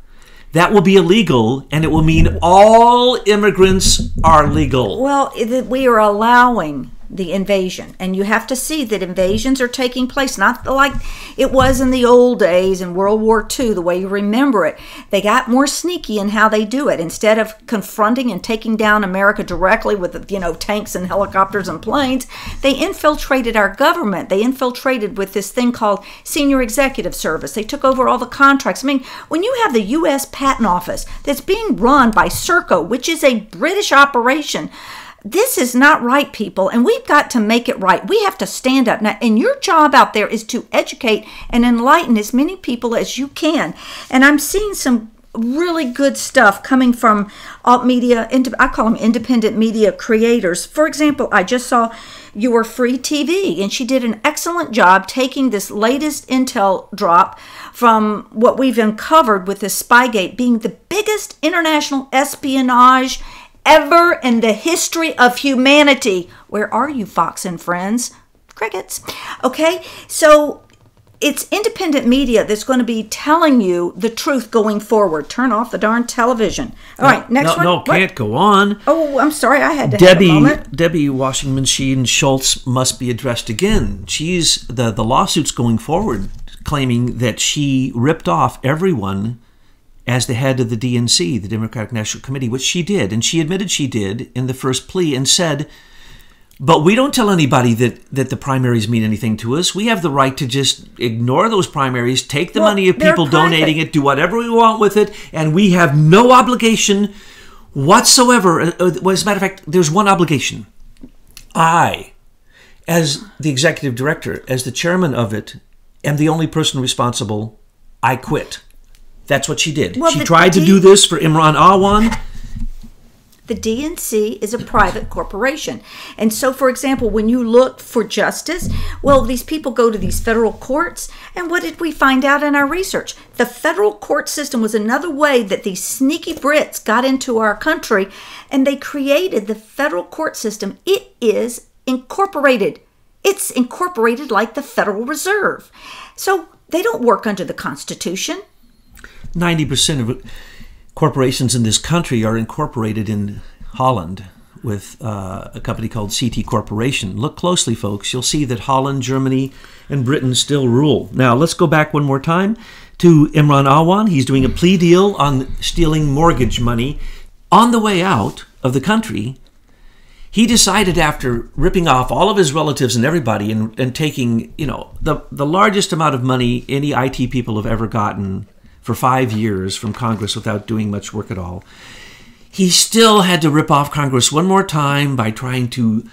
that will be illegal, and it will mean all immigrants are legal. Well, we are allowing the invasion, and you have to see that invasions are taking place, not like it was in the old days in World War II, the way you remember it. They got more sneaky in how they do it. Instead of confronting and taking down America directly with, tanks and helicopters and planes, they infiltrated our government. They infiltrated with this thing called Senior Executive Service. They took over all the contracts. I mean, when you have the U.S. Patent Office that's being run by Serco, which is a British operation, this is not right, people, and we've got to make it right. We have to stand up. Now, and your job out there is to educate and enlighten as many people as you can. And I'm seeing some really good stuff coming from alt media, I call them independent media creators. For example, I just saw Your Free TV, and she did an excellent job taking this latest intel drop from what we've uncovered with this Spygate being the biggest international espionage ever in the history of humanity. Where are you, Fox and friends? Crickets. Okay, so it's independent media that's going to be telling you the truth going forward. Turn off the darn television. All right, next one. No, can't go on. Oh, I'm sorry. I had to have a moment. Debbie Washington Machine Schultz must be addressed again. She's the lawsuits going forward claiming that she ripped off everyone as the head of the DNC, the Democratic National Committee, which she did. And she admitted she did in the first plea and said, but we don't tell anybody that the primaries mean anything to us. We have the right to just ignore those primaries, take the money of people donating it, do whatever we want with it, and we have no obligation whatsoever. As a matter of fact, there's one obligation. I, as the executive director, as the chairman of it, am the only person responsible. I quit. That's what she did. Well, she tried to do this for Imran Awan. The DNC is a private corporation. And so, for example, when you look for justice, well, these people go to these federal courts. And what did we find out in our research? The federal court system was another way that these sneaky Brits got into our country, and they created the federal court system. It is incorporated. It's incorporated like the Federal Reserve. So they don't work under the Constitution. 90% of corporations in this country are incorporated in Holland with a company called CT Corporation. Look closely, folks. You'll see that Holland, Germany, and Britain still rule. Now, let's go back one more time to Imran Awan. He's doing a plea deal on stealing mortgage money. On the way out of the country, he decided, after ripping off all of his relatives and everybody and taking, the largest amount of money any IT people have ever gotten for 5 years from Congress without doing much work at all, he still had to rip off Congress one more time by trying to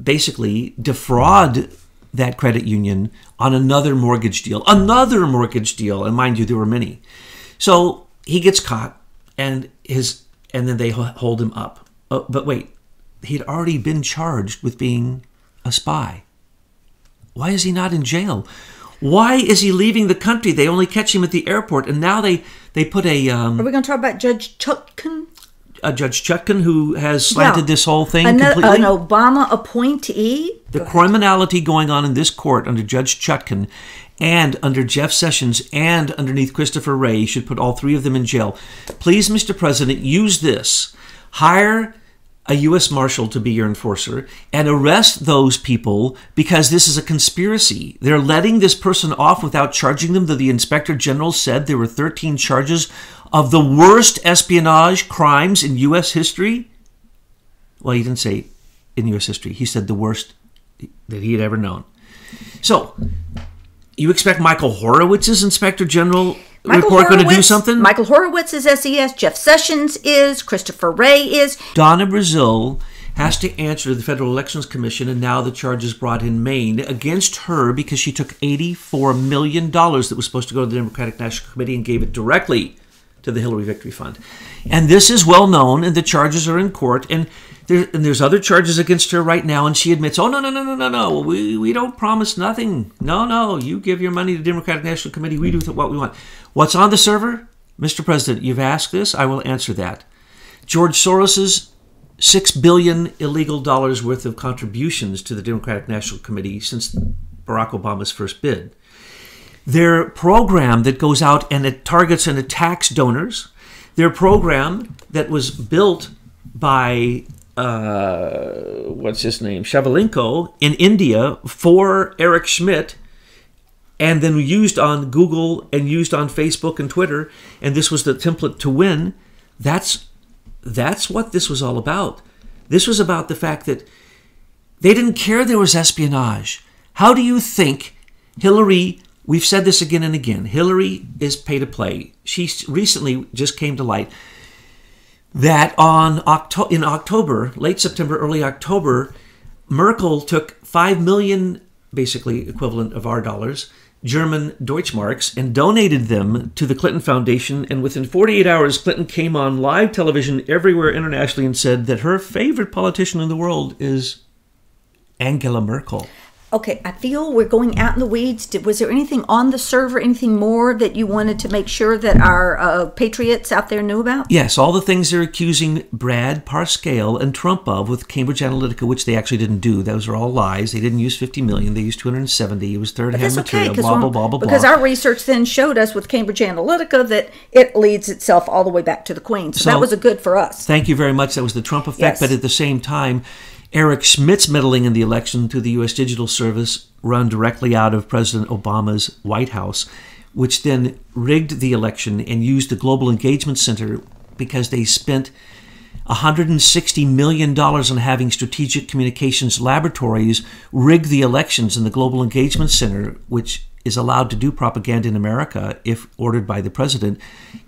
basically defraud that credit union on another mortgage deal. And mind you, there were many. So he gets caught, and then they hold him up. But wait, he'd already been charged with being a spy. Why is he not in jail? Why is he leaving the country? They only catch him at the airport, and now they put a... Are we going to talk about Judge Chutkan? Judge Chutkan, who has slanted this whole thing completely. An Obama appointee? The criminality going on in this court under Judge Chutkan and under Jeff Sessions and underneath Christopher Wray should put all three of them in jail. Please, Mr. President, use this. Hire a U.S. Marshal to be your enforcer and arrest those people because this is a conspiracy. They're letting this person off without charging them, though the Inspector General said there were 13 charges of the worst espionage crimes in U.S. history. Well, he didn't say in U.S. history. He said the worst that he had ever known. So, you expect Michael Horowitz's Inspector General report going to do something? Michael Horowitz is SES, Jeff Sessions is, Christopher Wray is. Donna Brazil has to answer the Federal Elections Commission, and now the charges brought in Maine against her because she took $84 million that was supposed to go to the Democratic National Committee and gave it directly to the Hillary Victory Fund. And this is well known, and the charges are in court, and there's other charges against her right now, and she admits, oh, no, we don't promise nothing. No, you give your money to the Democratic National Committee, we do what we want. What's on the server? Mr. President, you've asked this, I will answer that. George Soros's $6 billion illegal dollars worth of contributions to the Democratic National Committee since Barack Obama's first bid. Their program that goes out and it targets and attacks donors. Their program that was built by, Shavalinko in India for Eric Schmidt, and then used on Google and used on Facebook and Twitter, and this was the template to win. That's what this was all about. This was about the fact that they didn't care there was espionage. How do you think Hillary, we've said this again and again, Hillary is pay to play. She recently just came to light that in October, late September, early October, Merkel took 5 million, basically equivalent of our dollars, German Deutschmarks, and donated them to the Clinton Foundation. And within 48 hours, Clinton came on live television everywhere internationally and said that her favorite politician in the world is Angela Merkel. Okay, I feel we're going out in the weeds. Was there anything on the server, anything more that you wanted to make sure that our patriots out there knew about? Yes, all the things they're accusing Brad Parscale and Trump of with Cambridge Analytica, which they actually didn't do. Those are all lies. They didn't use 50 million. They used 270. It was third-hand material, blah, blah, blah, blah, blah. Because our research then showed us with Cambridge Analytica that it leads itself all the way back to the Queen. So that was a good for us. Thank you very much. That was the Trump effect. Yes. But at the same time, Eric Schmidt's meddling in the election through the U.S. Digital Service, run directly out of President Obama's White House, which then rigged the election and used the Global Engagement Center because they spent $160 million on having strategic communications laboratories rig the elections in the Global Engagement Center, which is allowed to do propaganda in America if ordered by the president,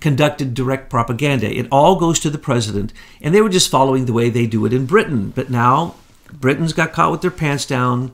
conducted direct propaganda. It all goes to the president, and they were just following the way they do it in Britain. But now Britain's got caught with their pants down.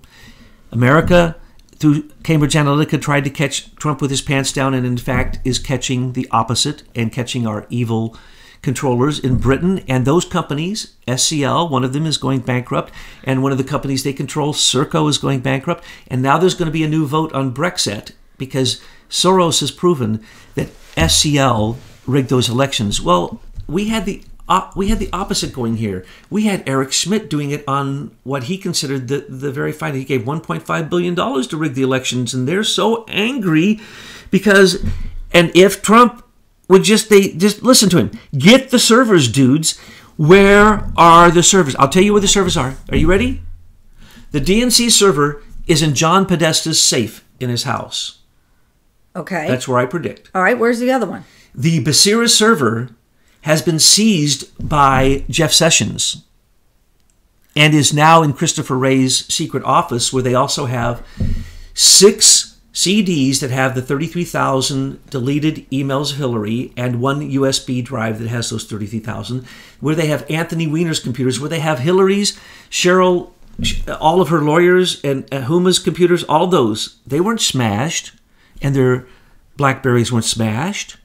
America, through Cambridge Analytica, tried to catch Trump with his pants down, and in fact is catching the opposite and catching our evil controllers in Britain. And those companies, SCL, one of them is going bankrupt, and one of the companies they control, Serco, is going bankrupt. And now there's going to be a new vote on Brexit because Soros has proven that SCL rigged those elections. Well, we had the opposite going here. We had Eric Schmidt doing it on what he considered the very fine. He gave $1.5 billion to rig the elections, and they're so angry because, and if Trump would just listen to him. Get the servers, dudes. Where are the servers? I'll tell you where the servers are. Are you ready? The DNC server is in John Podesta's safe in his house. Okay. That's where I predict. All right, where's the other one? The Becerra server has been seized by Jeff Sessions and is now in Christopher Wray's secret office, where they also have 6 CDs that have the 33,000 deleted emails of Hillary and 1 USB drive that has those 33,000, where they have Anthony Weiner's computers, where they have Hillary's, Cheryl, all of her lawyers, and Huma's computers, all those. They weren't smashed, and their Blackberries weren't smashed.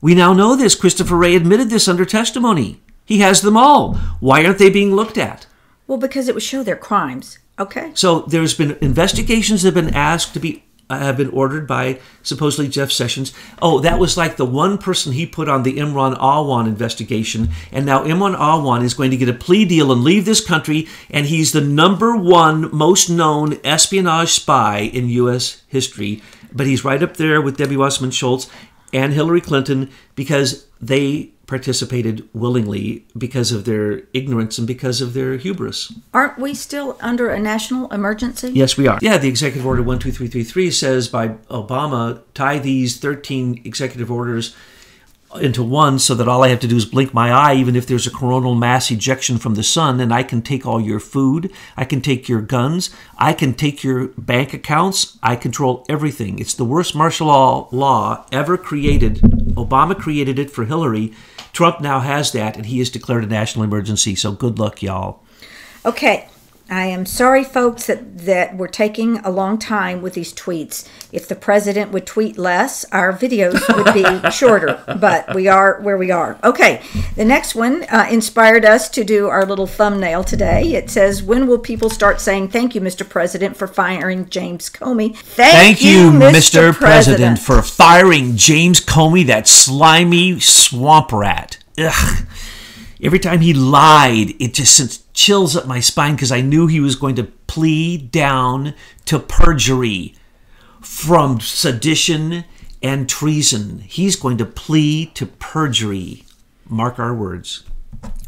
We now know this. Christopher Wray admitted this under testimony. He has them all. Why aren't they being looked at? Well, because it would show their crimes. Okay. So there's been investigations that have been asked to be have been ordered by supposedly Jeff Sessions. Oh, that was like the one person he put on the Imran Awan investigation, and now Imran Awan is going to get a plea deal and leave this country, and he's the #1 most known espionage spy in U.S. history. But he's right up there with Debbie Wasserman Schultz and Hillary Clinton because they participated willingly because of their ignorance and because of their hubris. Aren't we still under a national emergency? Yes, we are. Yeah, the Executive Order 12333 says by Obama, tie these 13 executive orders into one so that all I have to do is blink my eye, even if there's a coronal mass ejection from the sun, and I can take all your food, I can take your guns, I can take your bank accounts, I control everything. It's the worst martial law ever created. Obama created it for Hillary. Trump now has that, and he has declared a national emergency, so good luck, y'all. Okay. I am sorry, folks, that we're taking a long time with these tweets. If the president would tweet less, our videos would be shorter, but we are where we are. Okay, the next one inspired us to do our little thumbnail today. It says, when will people start saying, thank you, Mr. President, for firing James Comey? Thank you, Mr. President, for firing James Comey, that slimy swamp rat. Ugh. Every time he lied, it just sent chills up my spine because I knew he was going to plead down to perjury from sedition and treason. He's going to plead to perjury. Mark our words.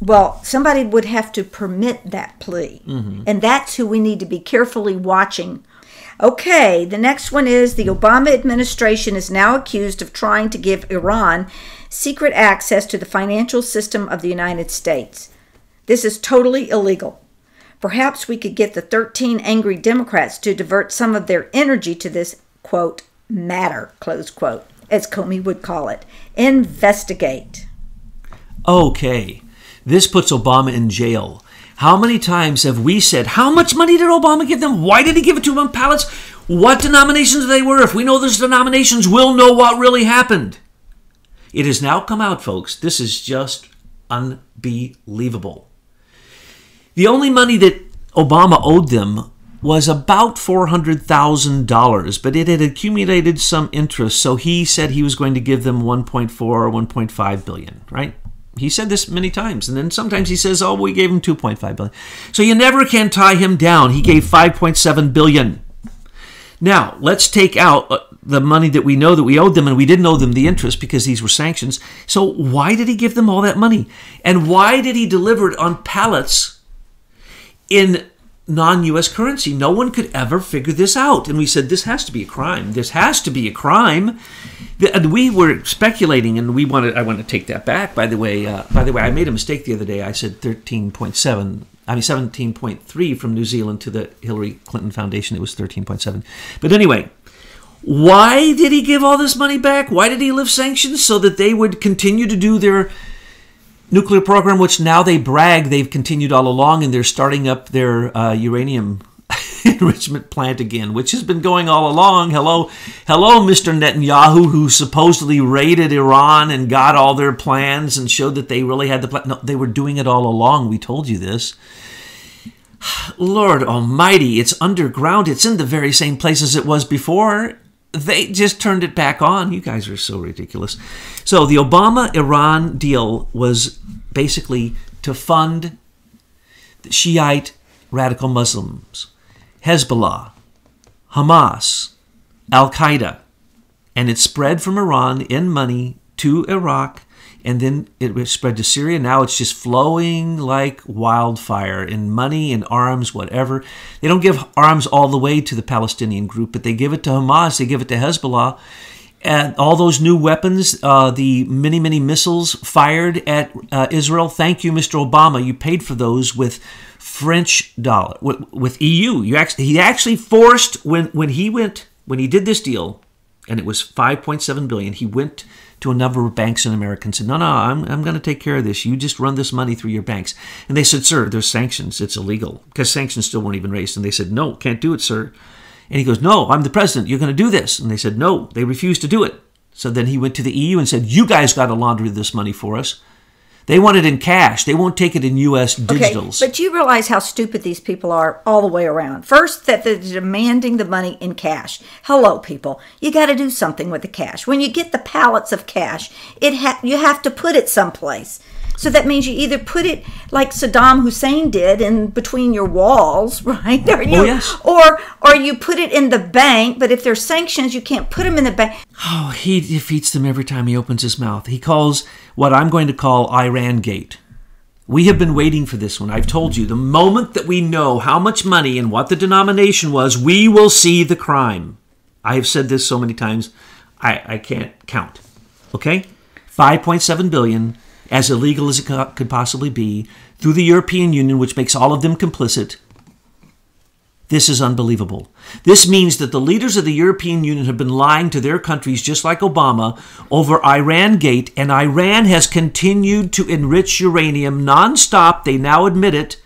Well, somebody would have to permit that plea. Mm-hmm. And that's who we need to be carefully watching. Okay, the next one is the Obama administration is now accused of trying to give Iran secret access to the financial system of the United States. This is totally illegal. Perhaps we could get the 13 angry Democrats to divert some of their energy to this, quote, matter, close quote, as Comey would call it. Investigate. Okay, this puts Obama in jail. How many times have we said, how much money did Obama give them? Why did he give it to them on pallets? What denominations they were? If we know those denominations, we'll know what really happened. It has now come out, folks. This is just unbelievable. The only money that Obama owed them was about $400,000, but it had accumulated some interest, so he said he was going to give them 1.4 or 1.5 billion, right? He said this many times, and then sometimes he says, oh, we gave him 2.5 billion. So you never can tie him down. He gave 5.7 billion. Now, let's take out the money that we know that we owed them, and we didn't owe them the interest because these were sanctions. So why did he give them all that money? And why did he deliver it on pallets in non-U.S. currency? No one could ever figure this out. And we said, this has to be a crime. This has to be a crime. And we were speculating, and I want to take that back. By the way, I made a mistake the other day. I said 17.3 from New Zealand to the Hillary Clinton Foundation. It was 13.7. But anyway, why did he give all this money back? Why did he lift sanctions? So that they would continue to do their nuclear program, which now they brag they've continued all along, and they're starting up their uranium enrichment plant again, which has been going all along. Hello, Mr. Netanyahu, who supposedly raided Iran and got all their plans and showed that they really had the plan. No, they were doing it all along. We told you this. Lord Almighty, it's underground. It's in the very same place as it was before. They just turned it back on. You guys are so ridiculous. So the Obama-Iran deal was basically to fund the Shiite radical Muslims, Hezbollah, Hamas, Al-Qaeda, and it spread from Iran in money to Iraq, and then it spread to Syria. Now it's just flowing like wildfire in money and arms, whatever. They don't give arms all the way to the Palestinian group, but they give it to Hamas, they give it to Hezbollah, and all those new weapons, the many, many missiles fired at Israel. Thank you, Mr. Obama. You paid for those with French dollar, with EU. He actually forced, when he did this deal, and it was 5.7 billion, he went to a number of banks in America and said, no, I'm going to take care of this. You just run this money through your banks. And they said, sir, there's sanctions. It's illegal. Because sanctions still weren't even raised. And they said, no, can't do it, sir. And he goes, no, I'm the president. You're going to do this. And they said, no, they refused to do it. So then he went to the EU and said, you guys got to launder this money for us. They want it in cash. They won't take it in U.S. digitals. Okay, but you realize how stupid these people are all the way around. First, that they're demanding the money in cash. Hello, people. You got to do something with the cash. When you get the pallets of cash, you have to put it someplace. So that means you either put it like Saddam Hussein did in between your walls, right? Yes. Or you put it in the bank, but if there's sanctions, you can't put them in the bank. Oh, he defeats them every time he opens his mouth. He calls what I'm going to call Iran Gate. We have been waiting for this one. I've told you, the moment that we know how much money and what the denomination was, we will see the crime. I have said this so many times, I can't count. Okay? 5.7 billion, as illegal as it could possibly be, through the European Union, which makes all of them complicit. This is unbelievable. This means that the leaders of the European Union have been lying to their countries, just like Obama, over Iran Gate, and Iran has continued to enrich uranium nonstop. They now admit it.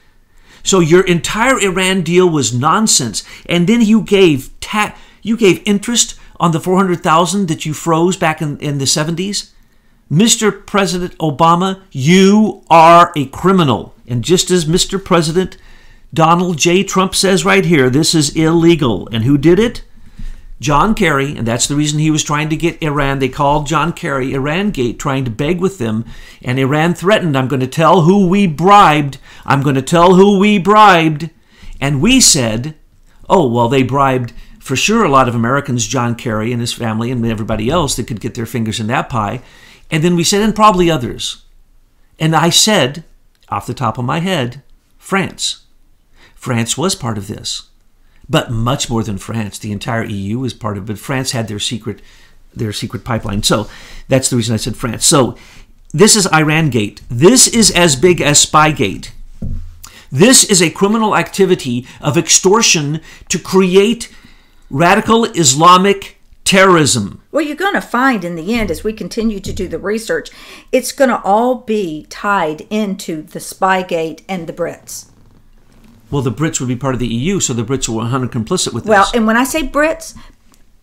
So your entire Iran deal was nonsense. And then you gave interest on the $400,000 that you froze back in the 70s. Mr. President Obama, you are a criminal. And just as Mr. President Donald J. Trump says right here, this is illegal. And who did it? John Kerry, and that's the reason he was trying to get Iran. They called John Kerry Iran Gate, trying to beg with them. And Iran threatened, I'm going to tell who we bribed. I'm going to tell who we bribed. And we said, oh, well, they bribed for sure a lot of Americans, John Kerry and his family and everybody else that could get their fingers in that pie. And then we said, and probably others. And I said, off the top of my head, France. France was part of this, but much more than France. The entire EU was part of it. But France had their secret pipeline. So that's the reason I said France. So this is Iran Gate. This is as big as Spygate. This is a criminal activity of extortion to create radical Islamic terrorism. Well, you're going to find in the end, as we continue to do the research, it's going to all be tied into the Spygate and the Brits. Well, the Brits would be part of the EU, so the Brits were 100% complicit with this. Well, and when I say Brits,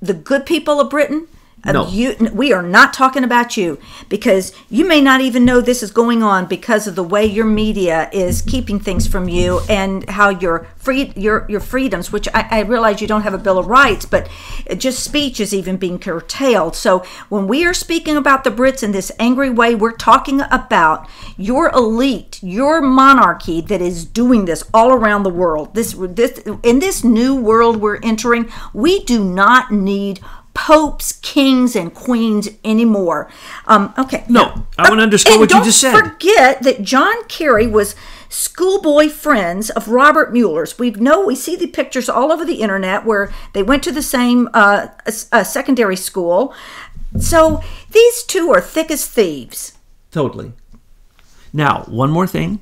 the good people of Britain, No. We are not talking about you, because you may not even know this is going on because of the way your media is keeping things from you, and how your freedoms, which I realize you don't have a Bill of Rights, but just speech is even being curtailed. So when we are speaking about the Brits in this angry way, we're talking about your elite, your monarchy that is doing this all around the world. This in this new world we're entering, we do not need popes, kings, and queens anymore. Okay. No, I want to underscore what you just said. Don't forget that John Kerry was schoolboy friends of Robert Mueller's. We see the pictures all over the internet where they went to the same secondary school. So these two are thick as thieves. Totally. Now, one more thing.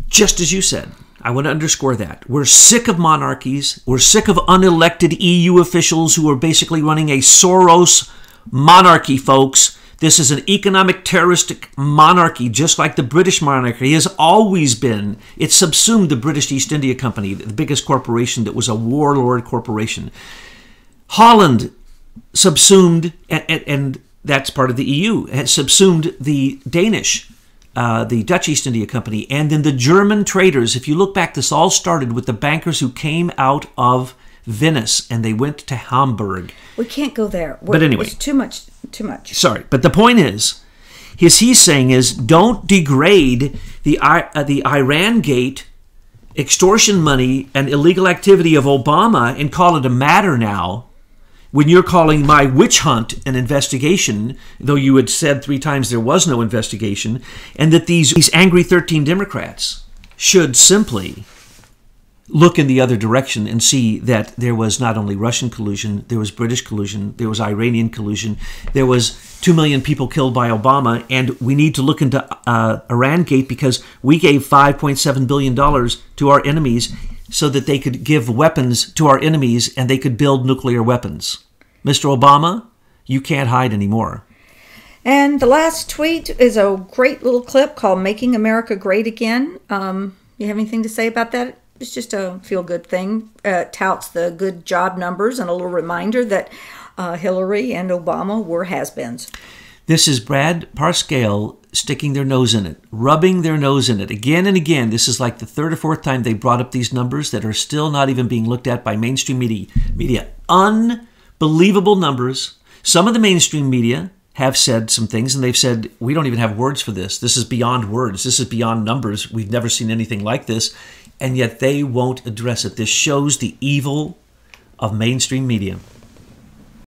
Just as you said, I want to underscore that. We're sick of monarchies. We're sick of unelected EU officials who are basically running a Soros monarchy, folks. This is an economic terroristic monarchy, just like the British monarchy has always been. It subsumed the British East India Company, the biggest corporation that was a warlord corporation. Holland subsumed, and that's part of the EU, has subsumed the Danish, the Dutch East India Company, and then the German traders. If you look back, this all started with the bankers who came out of Venice and they went to Hamburg. We can't go there. But anyway. It's too much. Sorry, but the point is he's saying is, don't degrade the Iran Gate, extortion money, and illegal activity of Obama and call it a matter now, when you're calling my witch hunt an investigation, though you had said 3 times there was no investigation, and that these angry 13 Democrats should simply look in the other direction and see that there was not only Russian collusion, there was British collusion, there was Iranian collusion, there was 2 million people killed by Obama, and we need to look into Iran Gate because we gave $5.7 billion to our enemies so that they could give weapons to our enemies and they could build nuclear weapons. Mr. Obama, you can't hide anymore. And the last tweet is a great little clip called Making America Great Again. You have anything to say about that? It's just a feel-good thing. Touts the good job numbers and a little reminder that Hillary and Obama were has-beens. This is Brad Parscale sticking their nose in it, rubbing their nose in it again and again. This is like the 3rd or 4th time they brought up these numbers that are still not even being looked at by mainstream media. Unbelievable numbers. Some of the mainstream media have said some things, and they've said, we don't even have words for this. This is beyond words. This is beyond numbers. We've never seen anything like this. And yet they won't address it. This shows the evil of mainstream media.